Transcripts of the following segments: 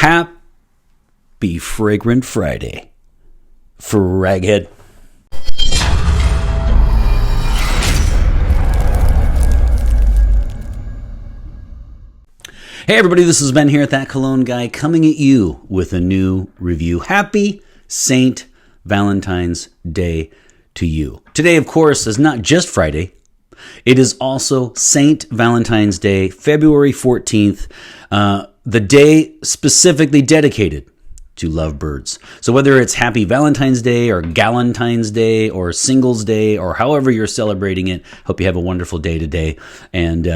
Happy Fragrant Friday, Fraghead. Hey everybody, this is Ben here at That Cologne Guy, coming at you with a new review. Happy Saint Valentine's Day to you. Today, of course, is not just Friday. It is also Saint Valentine's Day, February 14th, the day specifically dedicated to lovebirds. So whether it's Happy Valentine's Day or Galentine's Day or Singles Day or however you're celebrating it, hope you have a wonderful day today. And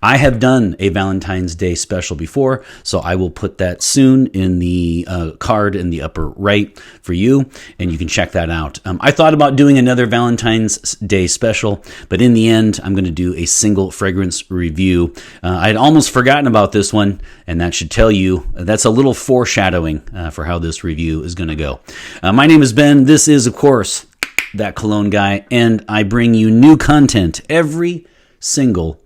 I have done a Valentine's Day special before, so I will put that soon in the card in the upper right for you, and you can check that out. I thought about doing another Valentine's Day special, but in the end, I'm going to do a single fragrance review. I'd almost forgotten about this one, and that should tell you that's a little foreshadowing for how this review is going to go. My name is Ben. This is, of course, That Cologne Guy, and I bring you new content every single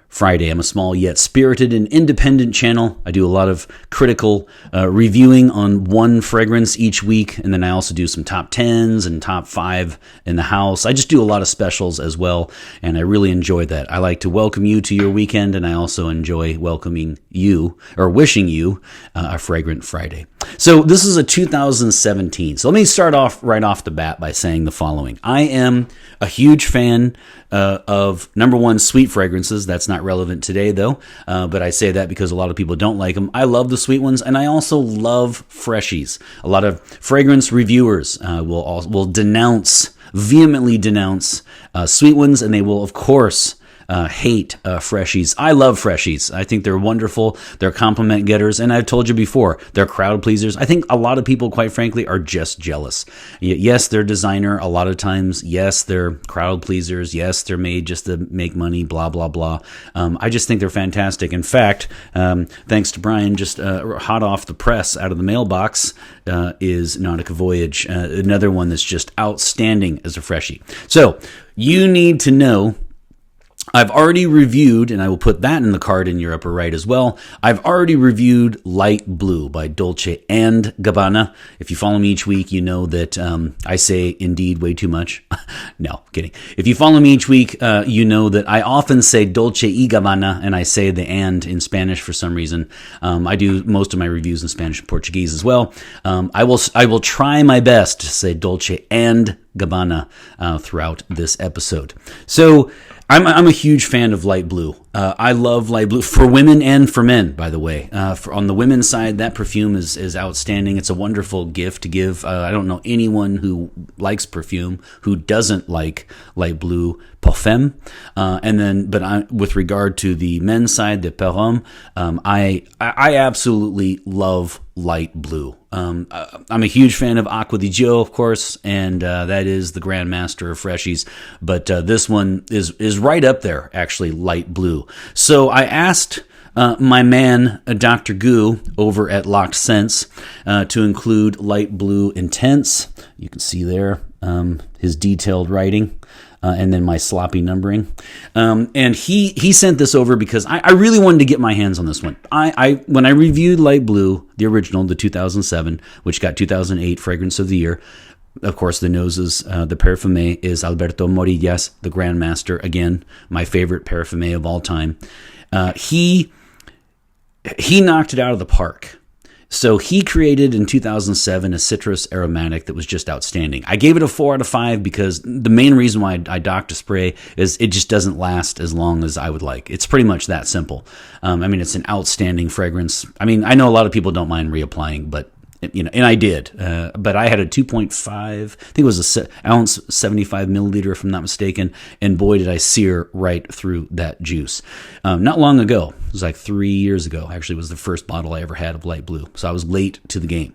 Friday. I'm a small yet spirited and independent channel. I do a lot of critical reviewing on one fragrance each week, and then I also do some top 10s and top 5 in the house. I just do a lot of specials as well, and I really enjoy that. I like to welcome you to your weekend, and I also enjoy welcoming you, or wishing you, a fragrant Friday. So this is a 2017. So let me start off right off the bat by saying the following. I am a huge fan of, number one, sweet fragrances. That's not relevant today, though, but I say that because a lot of people don't like them. I love the sweet ones, and I also love freshies. A lot of fragrance reviewers will vehemently denounce sweet ones, and they will, of course, hate freshies. I love freshies. I think they're wonderful. They're compliment getters, and I've told you before, they're crowd pleasers. I think a lot of people, quite frankly, are just jealous. Yes, they're designer a lot of times. Yes, they're crowd pleasers. Yes, they're made just to make money, blah, blah, blah. I just think they're fantastic. In fact, thanks to Brian, just hot off the press out of the mailbox is Nautica Voyage, another one that's just outstanding as a freshie. So you need to know, I've already reviewed, and I will put that in the card in your upper right as well. I've already reviewed Light Blue by Dolce & Gabbana. If you follow me each week, you know that I say indeed way too much. No, kidding. If you follow me each week, you know that I often say Dolce y Gabbana, and I say the and in Spanish for some reason. I do most of my reviews in Spanish and Portuguese as well. I will try my best to say Dolce and Gabbana throughout this episode. So I'm a huge fan of light blue. I love light blue for women and for men, by the way. On the women's side, that perfume is outstanding. It's a wonderful gift to give. I don't know anyone who likes perfume who doesn't like light blue parfum. With regard to the men's side, the homme, I absolutely love light blue. I'm a huge fan of aquatic, of course, and that is the grandmaster of freshies. But this one is right up there, actually, light blue. So I asked my man, Dr. Goo, over at Locked Scents, to include light blue intense. You can see there his detailed writing. And then my sloppy numbering. And he sent this over because I really wanted to get my hands on this one. When I reviewed Light Blue, the original, the 2007, which got 2008 Fragrance of the Year, of course, the noses, the parfumé is Alberto Morillas, the Grandmaster, again, my favorite parfumé of all time. He knocked it out of the park. So he created in 2007 a citrus aromatic that was just outstanding. I gave it a 4 out of 5 because the main reason why I docked a spray is it just doesn't last as long as I would like. It's pretty much that simple. It's an outstanding fragrance. I know a lot of people don't mind reapplying, but and I did, but I had a 2.5, I think it was an ounce, 75 milliliter, if I'm not mistaken, and boy, did I sear right through that juice. Not long ago, it was like 3 years ago, actually, was the first bottle I ever had of Light Blue, so I was late to the game.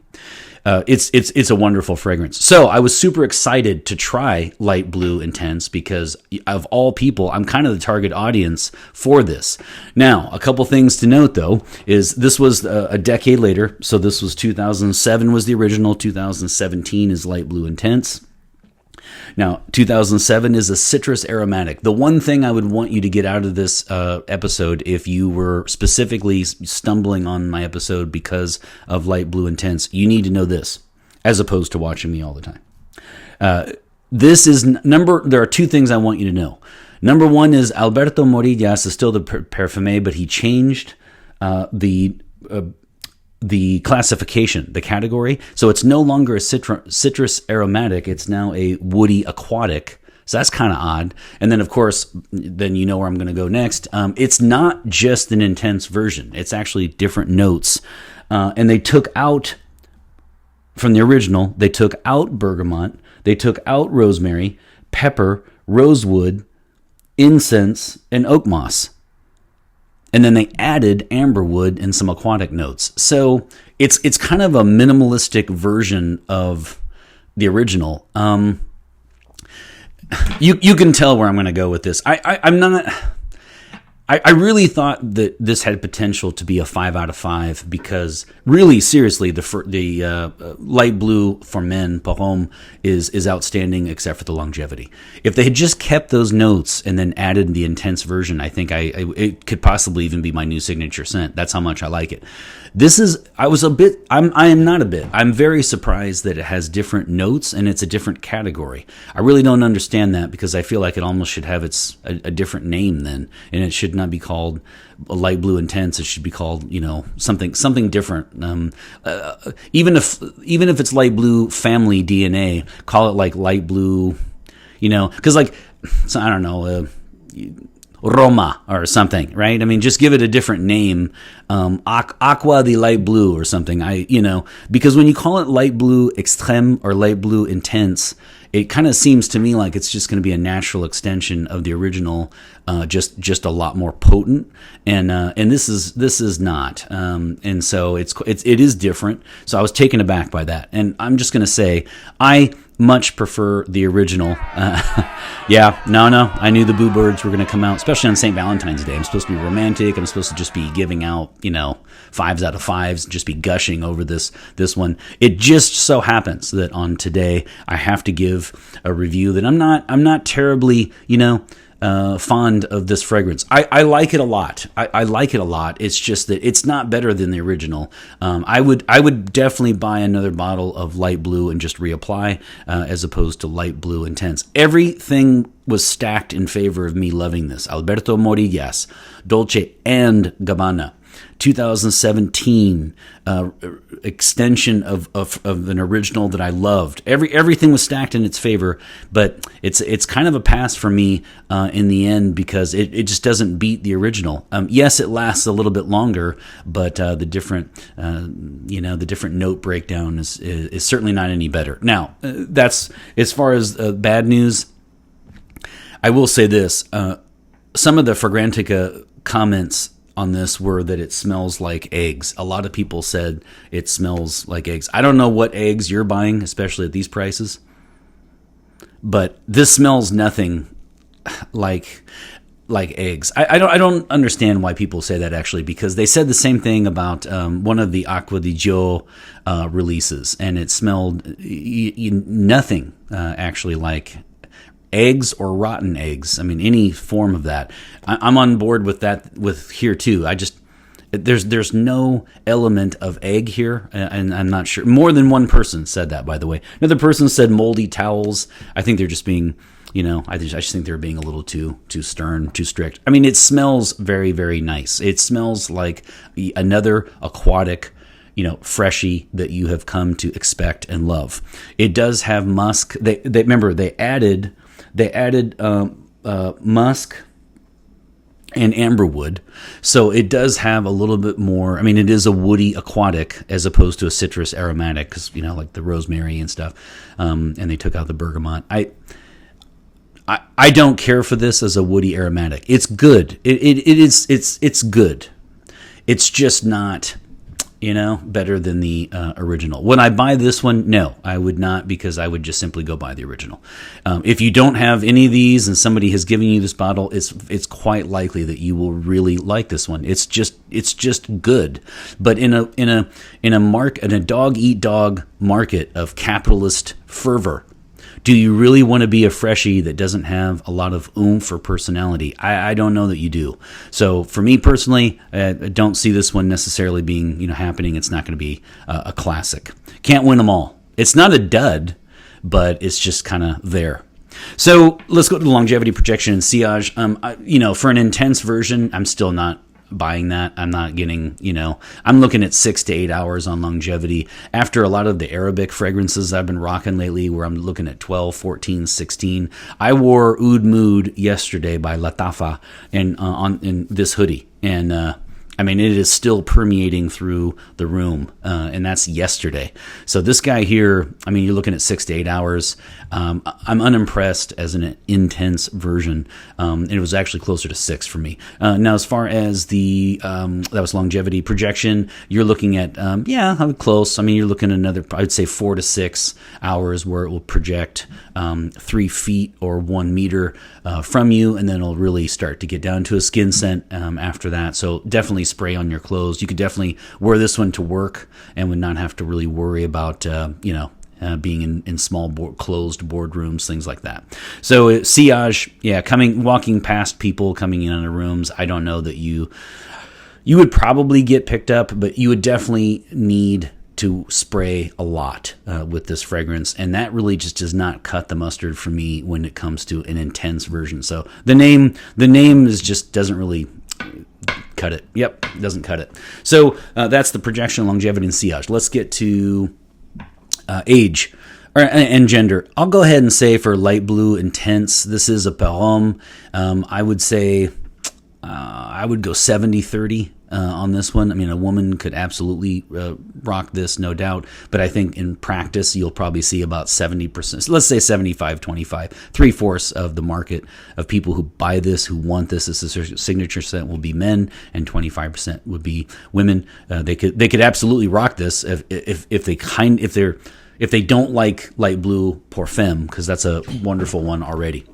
It's a wonderful fragrance. So I was super excited to try Light Blue Intense because of all people, I'm kind of the target audience for this. Now, a couple things to note though, is this was a decade later. So this was 2007 was the original, 2017 is Light Blue Intense. Now, 2007 is a citrus aromatic. The one thing I would want you to get out of this episode, if you were specifically stumbling on my episode because of Light Blue Intense, you need to know this, as opposed to watching me all the time. There are two things I want you to know. Number one is Alberto Morillas is still the parfumé, but he changed the classification, the category. So it's no longer a citrus aromatic. It's now a woody aquatic. So that's kind of odd. And then, of course, then you know where I'm going to go next. It's not just an intense version. It's actually different notes. And they took out, from the original, they took out bergamot, they took out rosemary, pepper, rosewood, incense, and oak moss. And then they added amberwood and some aquatic notes. So it's kind of a minimalistic version of the original. You can tell where I'm going to go with this. I'm not. I really thought that this had potential to be a 5 out of 5 because really, seriously, the light blue for men, pour homme, is outstanding except for the longevity. If they had just kept those notes and then added the intense version, I think it could possibly even be my new signature scent. That's how much I like it. I'm very surprised that it has different notes and it's a different category. I really don't understand that because I feel like it almost should have a different name then, and it should not be called a light blue intense. It should be called, something different. Even if it's light blue family DNA, call it like light blue, because I don't know, Roma or something, right? I mean, just give it a different name, Aqua di light blue or something. Because when you call it light blue extreme or light blue intense, it kind of seems to me like it's just going to be a natural extension of the original, just a lot more potent, and this is not, and so it is different. So I was taken aback by that, and I'm just going to say I much prefer the original. I knew the boo birds were going to come out, especially on St. Valentine's Day. I'm supposed to be romantic. I'm supposed to just be giving out, 5s out of 5s, just be gushing over this one. It just so happens that on today I have to give a review that I'm not terribly, fond of this fragrance. I like it a lot. I like it a lot. It's just that it's not better than the original. I would definitely buy another bottle of light blue and just reapply as opposed to light blue intense. Everything was stacked in favor of me loving this. Alberto Morillas, Dolce and Gabbana. 2017 extension of an original that I loved. Everything was stacked in its favor, but it's kind of a pass for me in the end because it just doesn't beat the original. Yes, it lasts a little bit longer, but the different note breakdown is certainly not any better. Now, that's as far as bad news. I will say this: some of the Fragrantica comments on this were that it smells like eggs. A lot of people said it smells like eggs. I don't know what eggs you're buying, especially at these prices, but this smells nothing like eggs. I don't understand why people say that actually, because they said the same thing about one of the Acqua di Gio releases, and it smelled nothing actually like eggs or rotten eggs. I mean, any form of that. I'm on board with that with here too. There's no element of egg here, and I'm not sure. More than one person said that, by the way. Another person said moldy towels. I think they're just being, I just think they're being a little too stern, too strict. I mean, it smells very, very nice. It smells like another aquatic, freshie that you have come to expect and love. It does have musk. They remember they added musk and amberwood, so it does have a little bit more. I mean, it is a woody aquatic as opposed to a citrus aromatic, because like the rosemary and stuff, and they took out the bergamot. I don't care for this as a woody aromatic. It's good. It's good. It's just not better than the original. Would I buy this one? No, I would not, because I would just simply go buy the original. If you don't have any of these and somebody has given you this bottle, it's quite likely that you will really like this one. It's just good. But in a dog eat dog market of capitalist fervor, Do you really want to be a freshie that doesn't have a lot of oomph or personality? I don't know that you do. So for me personally, I don't see this one necessarily being, happening. It's not going to be a classic. Can't win them all. It's not a dud, but it's just kind of there. So let's go to the longevity, projection, and sillage. For an intense version, I'm still not buying that. I'm not getting, I'm looking at 6 to 8 hours on longevity. After a lot of the Arabic fragrances I've been rocking lately, where I'm looking at 12, 14, 16. I wore Oud Mood yesterday by Latafa in this hoodie. And, it is still permeating through the room, and that's yesterday. So this guy here, you're looking at 6 to 8 hours. I'm unimpressed as an intense version, and it was actually closer to 6 for me. Now, as far as the that was longevity, projection, you're looking at close. You're looking at another, I'd say 4 to 6 hours where it will project 3 feet or 1 meter from you, and then it'll really start to get down to a skin scent after that. So definitely spray on your clothes. You could definitely wear this one to work and would not have to really worry about being in small closed boardrooms, things like that. So sillage, walking past people coming in the rooms. I don't know that you would probably get picked up, but you would definitely need to spray a lot with this fragrance, and that really just does not cut the mustard for me when it comes to an intense version. So the name is just doesn't really cut it. Yep, doesn't cut it. So that's the projection, longevity, and sillage. Let's get to age and gender. I'll go ahead and say for light blue intense, this is a homme. I would say I would go 70-30 on this one. A woman could absolutely rock this, no doubt. But I think in practice, you'll probably see about 70%. So let's say 75-25. 3/4 of the market of people who buy this, who want this as a signature scent, will be men, and 25% would be women. They could absolutely rock this if they don't like light blue pour femme, because that's a wonderful one already.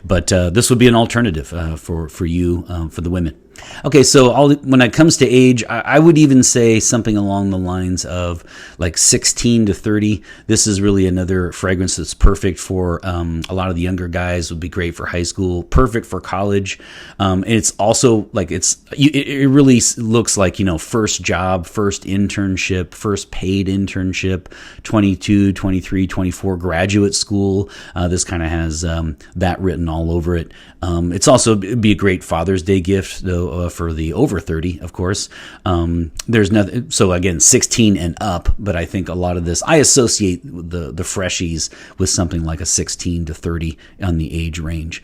But this would be an alternative for you, for the women. Okay, so when it comes to age, I would even say something along the lines of like 16 to 30. This is really another fragrance that's perfect for a lot of the younger guys. Would be great for high school, perfect for college. It's also like it really looks like, first job, first internship, first paid internship, 22, 23, 24 graduate school. This kind of has that written all over it. It's also it'd be a great Father's Day gift, though, for the over 30, of course. There's nothing. So again, 16 and up. But I think a lot of this, I associate the freshies with something like a 16 to 30 on the age range.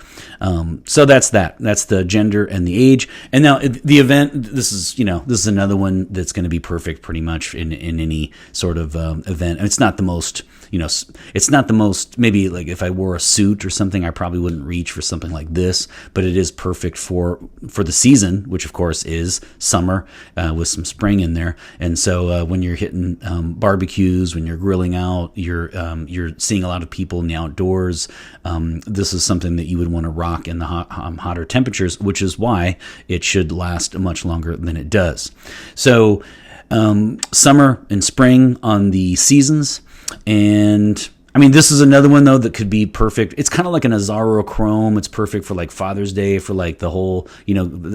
So that's that. That's the gender and the age. And now the event. This is another one that's going to be perfect pretty much in any sort of event. It's not the most. It's not the most, maybe like if I wore a suit or something, I probably wouldn't reach for something like this, but it is perfect for the season, which of course is summer with some spring in there. And so when you're hitting barbecues, when you're grilling out, you're seeing a lot of people in the outdoors. This is something that you would want to rock in the hotter temperatures, which is why it should last much longer than it does. So summer and spring on the seasons. And this is another one though that could be perfect. It's kind of like an Azzaro Chrome. It's perfect for like Father's Day, for like the whole,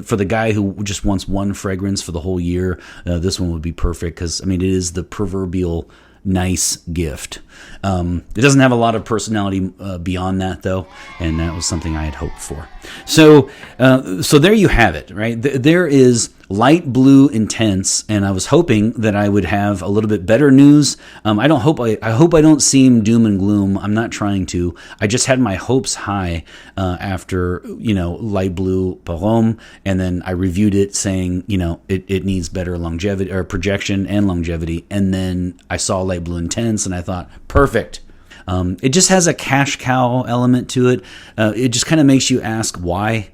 for the guy who just wants one fragrance for the whole year. This one would be perfect because it is the proverbial nice gift. It doesn't have a lot of personality beyond that though, and that was something I had hoped for. So there you have it, right? There is light blue intense, and I was hoping that I would have a little bit better news. I hope I don't seem doom and gloom. I'm not trying to. I just had my hopes high after light blue Homme, and then I reviewed it saying it needs better longevity or projection and longevity, and then I saw light blue intense, and I thought perfect. It just has a cash cow element to it. It just kind of makes you ask why,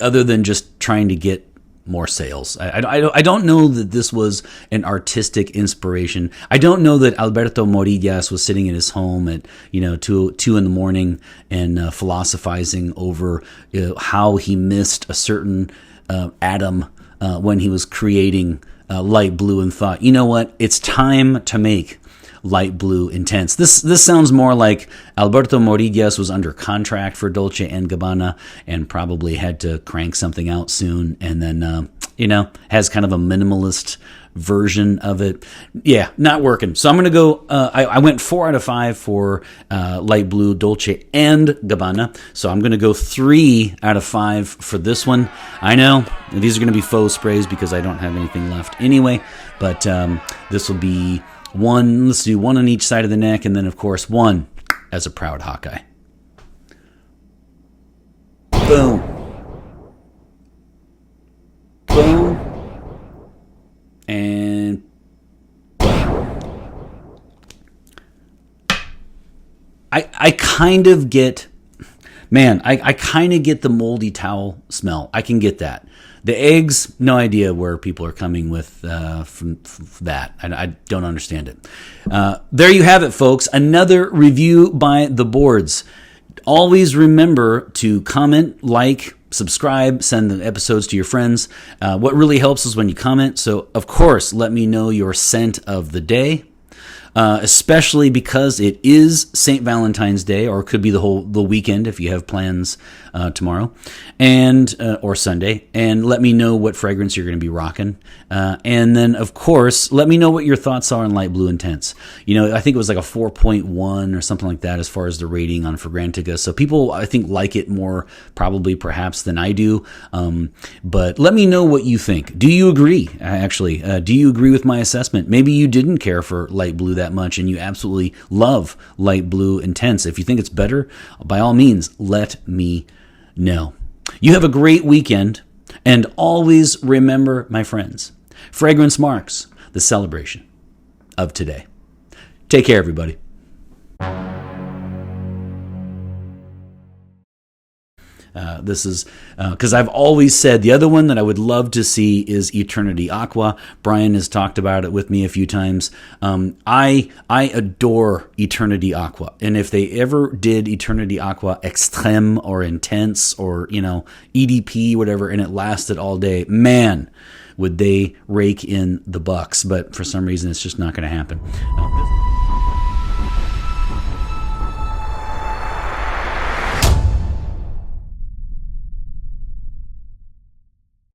other than just trying to get more sales. I don't know that this was an artistic inspiration. I don't know that Alberto Morillas was sitting in his home at 2 in the morning and philosophizing over how he missed a certain atom when he was creating light blue and thought, you know what, it's time to make light blue intense. This sounds more like Alberto Morillas was under contract for Dolce & Gabbana and probably had to crank something out soon, and then has kind of a minimalist version of it. Yeah, not working. So I'm going to go, I went 4 out of 5 for light blue Dolce & Gabbana. So I'm going to go 3 out of 5 for this one. I know these are going to be faux sprays because I don't have anything left anyway, but this will be one. Let's do one on each side of the neck, and then of course one as a proud Hawkeye. Boom. Boom. And I kind of get, I kind of get the moldy towel smell. I can get that. The eggs, no idea where people are coming with from that. I don't understand it. There you have it, folks. Another review by the boards. Always remember to comment, like, subscribe, send the episodes to your friends. What really helps is when you comment. So, of course, let me know your scent of the day, especially because it is St. Valentine's Day, or it could be the weekend if you have plans tomorrow and or Sunday. And let me know what fragrance you're going to be rocking. And then, of course, let me know what your thoughts are on Light Blue Intense. I think it was like a 4.1 or something like that as far as the rating on Fragrantica. So people, I think, like it more probably perhaps than I do. But let me know what you think. Do you agree, actually? Do you agree with my assessment? Maybe you didn't care for Light Blue that much and you absolutely love Light Blue Intense. If you think it's better, by all means, let me know. You have a great weekend, and always remember, my friends, fragrance marks the celebration of today. Take care, everybody. This is because I've always said the other one that I would love to see is Eternity Aqua. Brian has talked about it with me a few times. I adore Eternity Aqua, and if they ever did Eternity Aqua Extreme or Intense or EDP, whatever, and it lasted all day, man, would they rake in the bucks. But for some reason, it's just not going to happen.